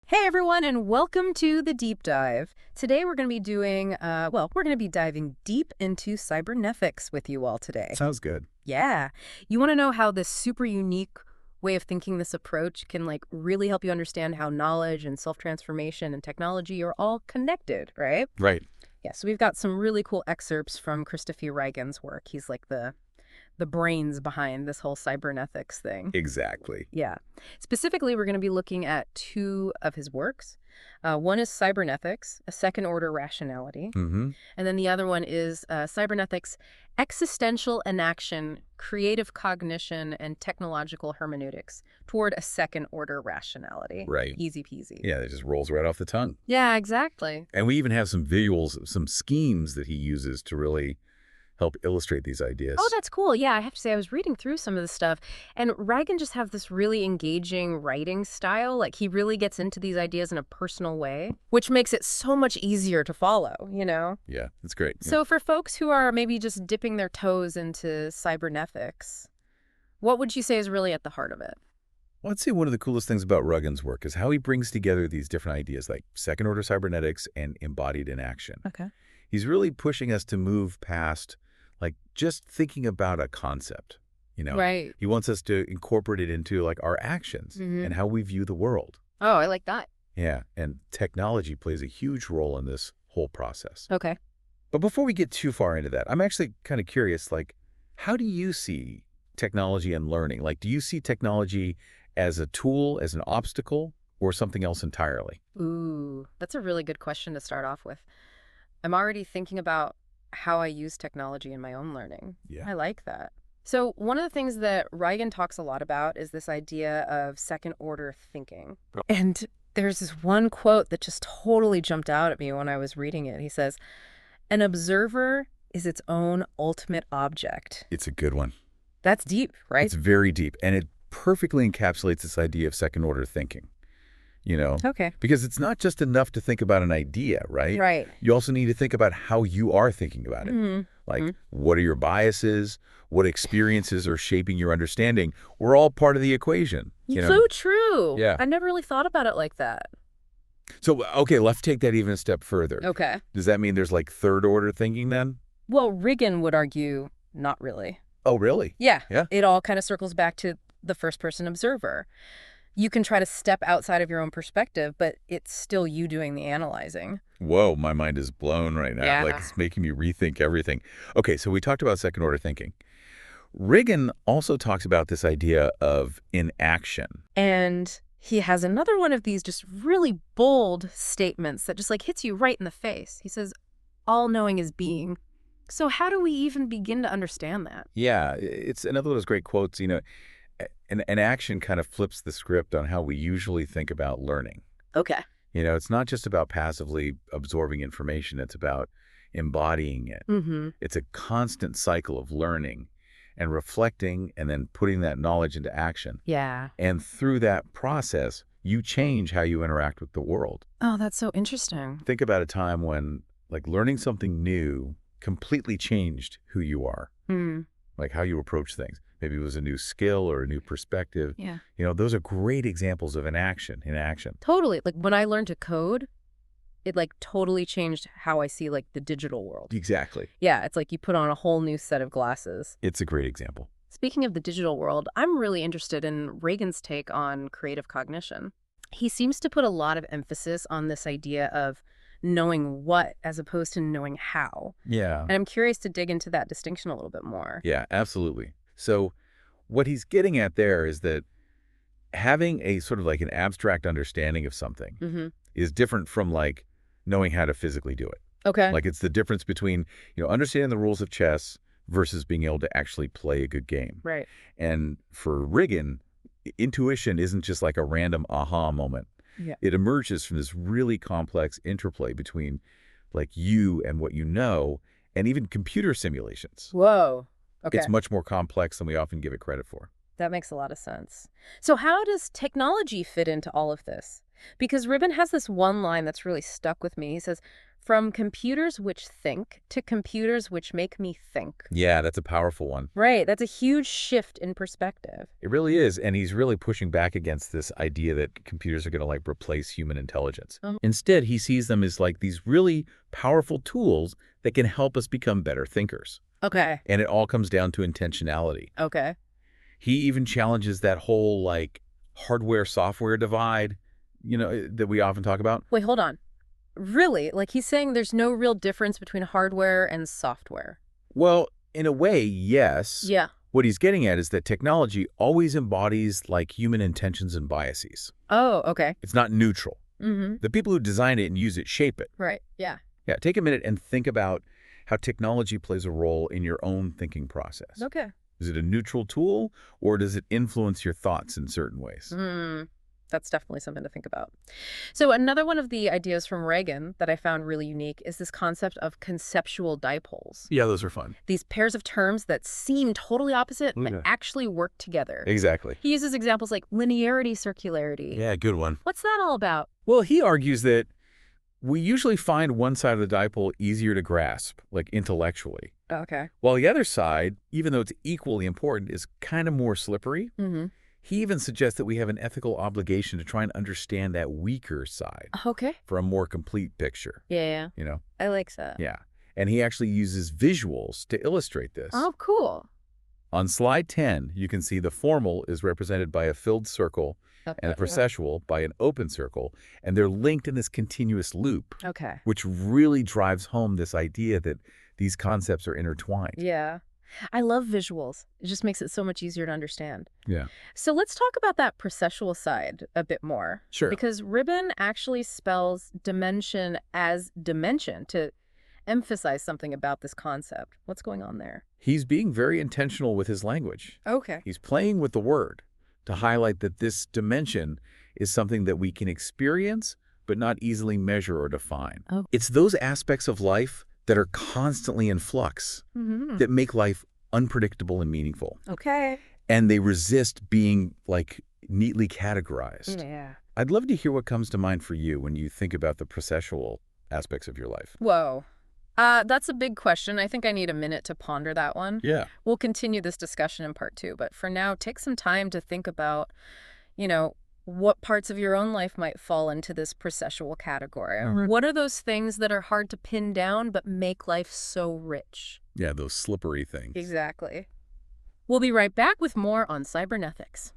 Hey everyone, and welcome to the deep dive. Today we're going to be doing, we're going to be diving deep into cybernethics with you all today. Sounds good. Yeah. You want to know how this super unique way of thinking, this approach, can really help you understand how knowledge and self-transformation and technology are all connected, right? Right. Yeah, so we've got some really cool excerpts from Christophe Rigon's work. He's like the brains behind this whole cybernethics thing. Exactly. Yeah. Specifically, we're going to be looking at two of his works. One is Cybernethics, a second-order rationality. Mm-hmm. And then the other one is Cybernethics, existential enaction, creative cognition, and technological hermeneutics toward a second-order rationality. Right. Easy peasy. Yeah, it just rolls right off the tongue. Yeah, exactly. And we even have some visuals, some schemes that he uses to really help illustrate these ideas. Oh, that's cool. Yeah, I have to say, I was reading through some of this stuff, and Rigon just has this really engaging writing style. Like, he really gets into these ideas in a personal way, which makes it so much easier to follow, you know? Yeah, that's great. So for folks who are maybe just dipping their toes into cybernethics, what would you say is really at the heart of it? Well, I'd say one of the coolest things about Rigon's work is how he brings together these different ideas like second-order cybernetics and embodied inaction. Okay. He's really pushing us to move past just thinking about a concept, Right. He wants us to incorporate it into our actions and how we view the world. Oh, I like that. Yeah, and technology plays a huge role in this whole process. Okay. But before we get too far into that, I'm actually kind of curious, how do you see technology and learning? Do you see technology as a tool, as an obstacle, or something else entirely? Ooh, that's a really good question to start off with. I'm already thinking about how I use technology in my own learning. Yeah. I like that. So one of the things that Rigon talks a lot about is this idea of second-order thinking. Oh. And there's this one quote that just totally jumped out at me when I was reading it. He says, "An observer is its own ultimate object." It's a good one. That's deep, right? It's very deep, and it perfectly encapsulates this idea of second-order thinking. Okay. Because it's not just enough to think about an idea, right? Right. You also need to think about how you are thinking about it. Mm-hmm. What are your biases? What experiences are shaping your understanding? We're all part of the equation. So true. Yeah. I never really thought about it like that. So, okay, let's take that even a step further. Okay. Does that mean there's third-order thinking then? Well, Rigon would argue not really. Oh, really? Yeah. Yeah. It all kind of circles back to the first-person observer. You can try to step outside of your own perspective, but it's still you doing the analyzing. Whoa, my mind is blown right now. Yeah. It's making me rethink everything. Okay, so we talked about second-order thinking. Rigon also talks about this idea of inaction. And he has another one of these just really bold statements that just hits you right in the face. He says, "All knowing is being." So how do we even begin to understand that? Yeah, it's another of those great quotes, an action kind of flips the script on how we usually think about learning. Okay. It's not just about passively absorbing information. It's about embodying it. Mm-hmm. It's a constant cycle of learning and reflecting and then putting that knowledge into action. Yeah. And through that process, you change how you interact with the world. Oh, that's so interesting. Think about a time when learning something new completely changed who you are, how you approach things. Maybe it was a new skill or a new perspective. Yeah. Those are great examples of inaction. Totally. When I learned to code, it totally changed how I see the digital world. Exactly. Yeah, it's you put on a whole new set of glasses. It's a great example. Speaking of the digital world, I'm really interested in Rigon's take on creative cognition. He seems to put a lot of emphasis on this idea of knowing what as opposed to knowing how. Yeah. And I'm curious to dig into that distinction a little bit more. Yeah, absolutely. So what he's getting at there is that having a sort of an abstract understanding of something is different from knowing how to physically do it. Okay. It's the difference between, understanding the rules of chess versus being able to actually play a good game. Right. And for Rigon, intuition isn't just a random aha moment. Yeah. It emerges from this really complex interplay between you and what you know, and even computer simulations. Whoa. Okay. It's much more complex than we often give it credit for. That makes a lot of sense. So how does technology fit into all of this? Because Ribbon has this one line that's really stuck with me. He says, from computers which think to computers which make me think. Yeah, that's a powerful one. Right. That's a huge shift in perspective. It really is, and he's really pushing back against this idea that computers are going to like replace human intelligence. Instead, he sees them as like these really powerful tools that can help us become better thinkers. Okay. And it all comes down to intentionality. Okay. He even challenges that whole like hardware-software divide, that we often talk about. Wait, hold on. Really? Like he's saying there's no real difference between hardware and software? Well, in a way, yes. Yeah. What he's getting at is that technology always embodies like human intentions and biases. Oh, okay. It's not neutral. Mm-hmm. The people who design it and use it shape it. Right. Yeah. Yeah, take a minute and think about how technology plays a role in your own thinking process. Okay. Is it a neutral tool, or does it influence your thoughts in certain ways? That's definitely something to think about. So another one of the ideas from Reagan that I found really unique is this concept of conceptual dipoles. Yeah, those are fun. These pairs of terms that seem totally opposite but actually work together. Exactly. He uses examples like linearity, circularity. Yeah, good one. What's that all about? Well, he argues that we usually find one side of the dipole easier to grasp, like intellectually, Okay. while the other side, even though it's equally important, is kind of more slippery. Mm-hmm. He even suggests that we have an ethical obligation to try and understand that weaker side Okay. for a more complete picture. Yeah. I like that. Yeah. And he actually uses visuals to illustrate this. Oh, cool. On slide 10, you can see the formal is represented by a filled circle and the processual by an open circle, and they're linked in this continuous loop, Okay. which really drives home this idea that these concepts are intertwined. Yeah. I love visuals. It just makes it so much easier to understand. Yeah. So let's talk about that processual side a bit more. Sure. Because Ribbon actually spells dimension as dimension to emphasize something about this concept. What's going on there? He's being very intentional with his language. Okay. He's playing with the word to highlight that this dimension is something that we can experience but not easily measure or define. Oh. It's those aspects of life that are constantly in flux that make life unpredictable and meaningful. Okay. And they resist being like neatly categorized. Yeah. I'd love to hear what comes to mind for you when you think about the processual aspects of your life. Whoa. That's a big question. I think I need a minute to ponder that one. Yeah. We'll continue this discussion in part 2, but for now, take some time to think about, what parts of your own life might fall into this processual category. What are those things that are hard to pin down but make life so rich? Yeah, those slippery things. Exactly. We'll be right back with more on cybernetics.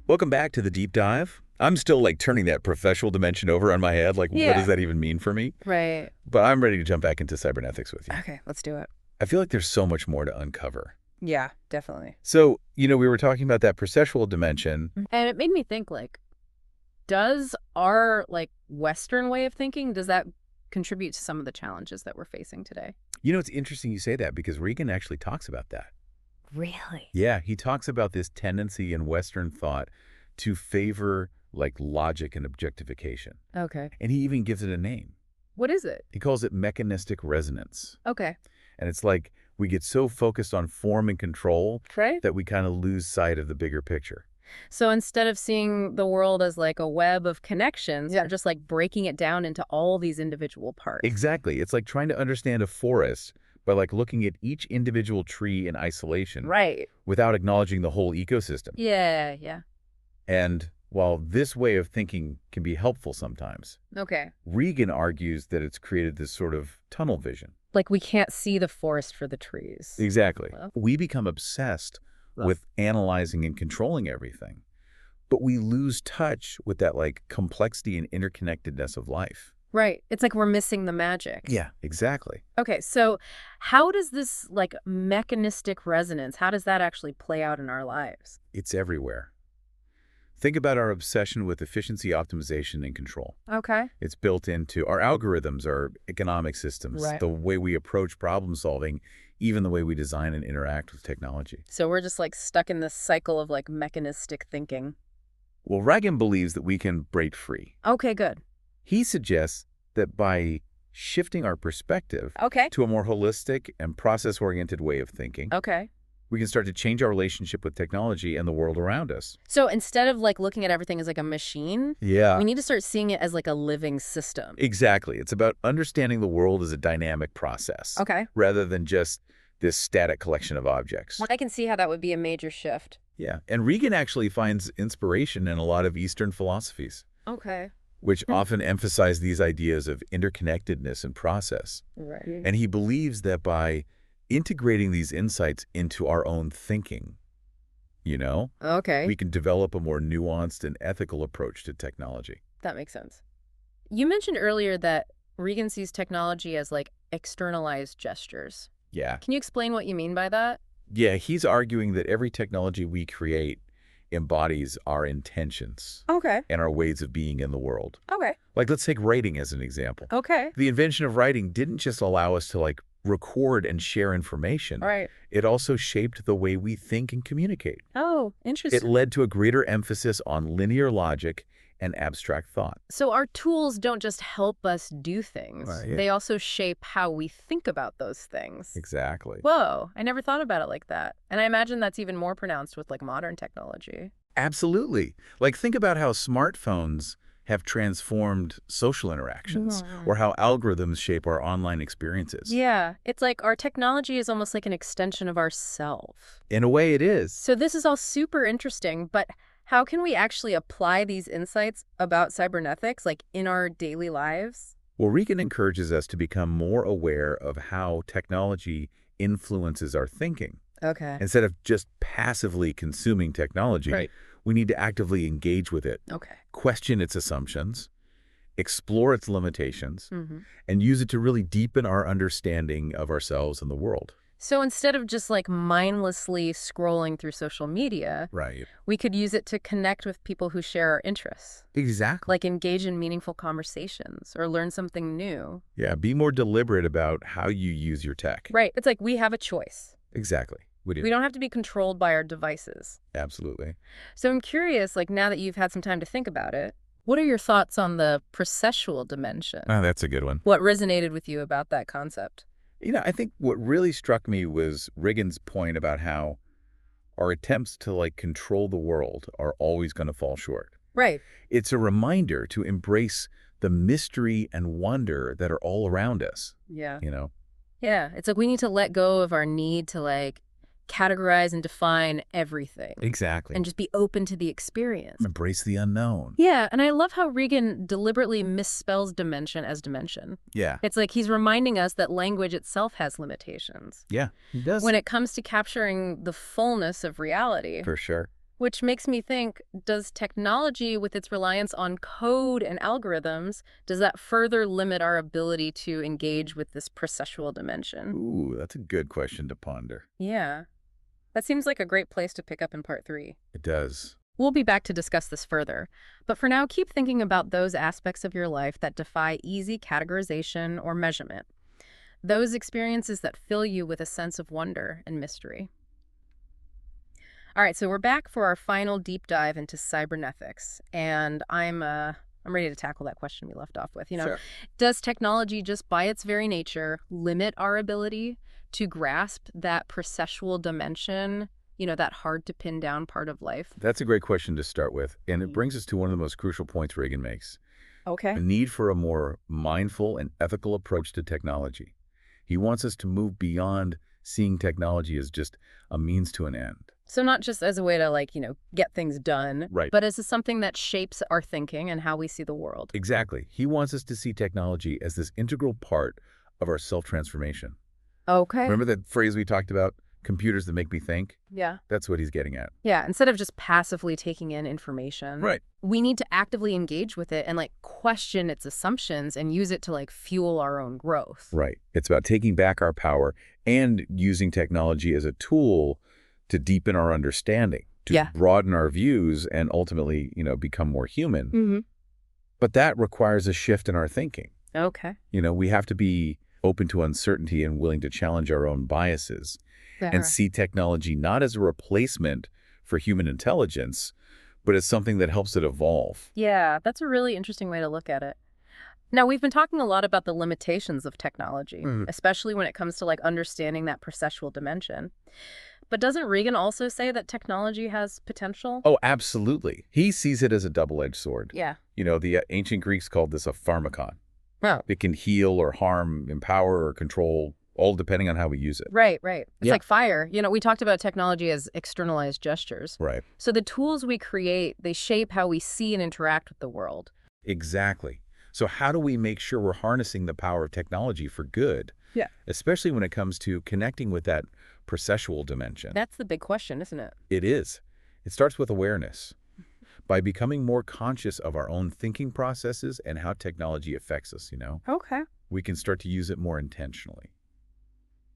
Welcome back to the deep dive. I'm still like turning that professional dimension over on my head. Like, what does that even mean for me? Right. But I'm ready to jump back into cybernetics with you. Okay, let's do it. I feel like there's so much more to uncover. Yeah, definitely. So, we were talking about that processual dimension. And it made me think, does our, Western way of thinking, does that contribute to some of the challenges that we're facing today? It's interesting you say that because Rigon actually talks about that. Really? Yeah, he talks about this tendency in Western thought to favor, logic and objectification. Okay. And he even gives it a name. What is it? He calls it mechanistic resonance. Okay. And it's like we get so focused on form and control that we kind of lose sight of the bigger picture. So instead of seeing the world as a web of connections, we're just breaking it down into all these individual parts. Exactly. It's like trying to understand a forest by looking at each individual tree in isolation. Right. Without acknowledging the whole ecosystem. Yeah. And while this way of thinking can be helpful sometimes, Rigon argues that it's created this sort of tunnel vision. We can't see the forest for the trees. Exactly. We become obsessed with analyzing and controlling everything, but we lose touch with that complexity and interconnectedness of life. Right. It's like we're missing the magic. Yeah, exactly. Okay, so how does this mechanistic resonance, how does that actually play out in our lives? It's everywhere. Think about our obsession with efficiency, optimization, and control. Okay. It's built into our algorithms, our economic systems, the way we approach problem solving, even the way we design and interact with technology. So we're just stuck in this cycle of mechanistic thinking. Well, Rigon believes that we can break free. Okay, good. He suggests that by shifting our perspective to a more holistic and process-oriented way of thinking, We can start to change our relationship with technology and the world around us. So instead of like looking at everything as like a machine, Yeah. we need to start seeing it as like a living system. Exactly. It's about understanding the world as a dynamic process. Okay. Rather than just this static collection of objects. I can see how that would be a major shift. Yeah. And Rigon actually finds inspiration in a lot of Eastern philosophies, Okay. which often emphasize these ideas of interconnectedness and process. Right. And he believes that by integrating these insights into our own thinking, Okay. we can develop a more nuanced and ethical approach to technology. That makes sense. You mentioned earlier that Rigon sees technology as like externalized gestures. Yeah. Can you explain what you mean by that? Yeah, he's arguing that every technology we create embodies our intentions Okay. and our ways of being in the world. Okay. Like, let's take writing as an example. Okay. The invention of writing didn't just allow us to, record and share information. Right. It also shaped the way we think and communicate. Oh, It interesting. led to a greater emphasis on linear logic and abstract thought. So our tools don't just help us do things. Right, yeah. They also shape how we think about those things. Exactly. Whoa, I never thought about it like that. And I imagine that's even more pronounced with like modern technology. Absolutely. Think about how smartphones have transformed social interactions, or how algorithms shape our online experiences. Yeah, it's like our technology is almost like an extension of ourself. In a way, it is. So this is all super interesting, but how can we actually apply these insights about cybernetics like in our daily lives? Well, Rigon encourages us to become more aware of how technology influences our thinking. Okay. Instead of just passively consuming technology, Right. we need to actively engage with it, Okay. question its assumptions, explore its limitations, Mm-hmm. and use it to really deepen our understanding of ourselves and the world. So instead of just like mindlessly scrolling through social media, Right. we could use it to connect with people who share our interests, Exactly. like engage in meaningful conversations or learn something new. Yeah, be more deliberate about how you use your tech. Right. It's like we have a choice. Exactly. We do. We don't have to be controlled by our devices. Absolutely. So I'm curious, like now that you've had some time to think about it, what are your thoughts on the processual dimension? Oh, that's a good one. What resonated with you about that concept? I think what really struck me was Rigon's point about how our attempts to control the world are always going to fall short. Right. It's a reminder to embrace the mystery and wonder that are all around us, Yeah. you know? Yeah. It's like we need to let go of our need to categorize and define everything. Exactly. And just be open to the experience. Embrace the unknown. Yeah, and I love how Rigon deliberately misspells dimension as dimension. Yeah. It's like he's reminding us that language itself has limitations Yeah, he does. when it comes to capturing the fullness of reality. For sure. Which makes me think, does technology with its reliance on code and algorithms, does that further limit our ability to engage with this processual dimension? Ooh, that's a good question to ponder. Yeah. That seems like a great place to pick up in part 3. It does. We'll be back to discuss this further, but for now, keep thinking about those aspects of your life that defy easy categorization or measurement. Those experiences that fill you with a sense of wonder and mystery. All right, so we're back for our final deep dive into cybernetics, and I'm ready to tackle that question we left off with. Sure. Does technology just by its very nature limit our ability to grasp that processual dimension, that hard to pin down part of life? That's a great question to start with, and it brings us to one of the most crucial points Rigon makes. Okay. The need for a more mindful and ethical approach to technology. He wants us to move beyond seeing technology as just a means to an end. So not just as a way to get things done, Right. but as something that shapes our thinking and how we see the world. Exactly. He wants us to see technology as this integral part of our self-transformation. Okay. Remember that phrase we talked about, computers that make me think? Yeah. That's what he's getting at. Yeah. Instead of just passively taking in information, Right. we need to actively engage with it and question its assumptions and use it to fuel our own growth. Right. It's about taking back our power and using technology as a tool to deepen our understanding, to Yeah. broaden our views and ultimately, become more human. Mm-hmm. But that requires a shift in our thinking. Okay. We have to be open to uncertainty and willing to challenge our own biases and see technology not as a replacement for human intelligence, but as something that helps it evolve. Yeah, that's a really interesting way to look at it. Now, we've been talking a lot about the limitations of technology, especially when it comes to understanding that processual dimension. But doesn't Regan also say that technology has potential? Oh, absolutely. He sees it as a double-edged sword. Yeah. The ancient Greeks called this a pharmakon. Oh. It can heal or harm, empower or control, all depending on how we use it. Right, right. It's Yeah. like fire. We talked about technology as externalized gestures. Right. So the tools we create, they shape how we see and interact with the world. Exactly. So how do we make sure we're harnessing the power of technology for good? Yeah. Especially when it comes to connecting with that processual dimension. That's the big question, isn't it? It is. It starts with awareness. By becoming more conscious of our own thinking processes and how technology affects us, Okay. we can start to use it more intentionally.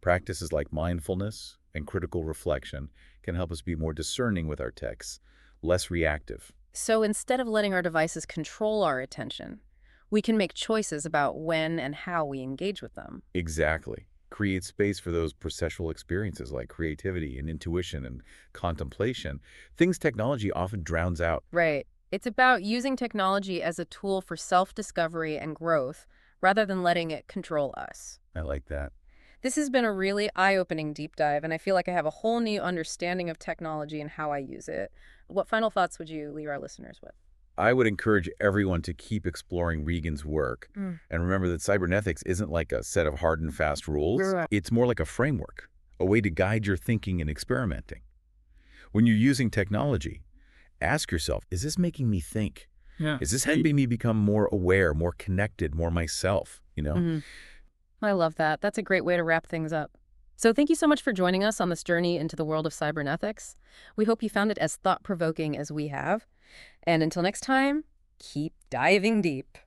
Practices like mindfulness and critical reflection can help us be more discerning with our texts, less reactive. So instead of letting our devices control our attention, we can make choices about when and how we engage with them. Exactly. Create space for those processual experiences like creativity and intuition and contemplation, things technology often drowns out. Right. It's about using technology as a tool for self-discovery and growth rather than letting it control us. I like that. This has been a really eye-opening deep dive, and I feel like I have a whole new understanding of technology and how I use it. What final thoughts would you leave our listeners with? I would encourage everyone to keep exploring Regan's work. Mm. And remember that cybernetics isn't like a set of hard and fast rules. Right. It's more like a framework, a way to guide your thinking and experimenting. When you're using technology, ask yourself, is this making me think? Yeah. Is this helping me become more aware, more connected, more myself? Mhm. I love that. That's a great way to wrap things up. So thank you so much for joining us on this journey into the world of cybernetics. We hope you found it as thought-provoking as we have. And until next time, keep diving deep.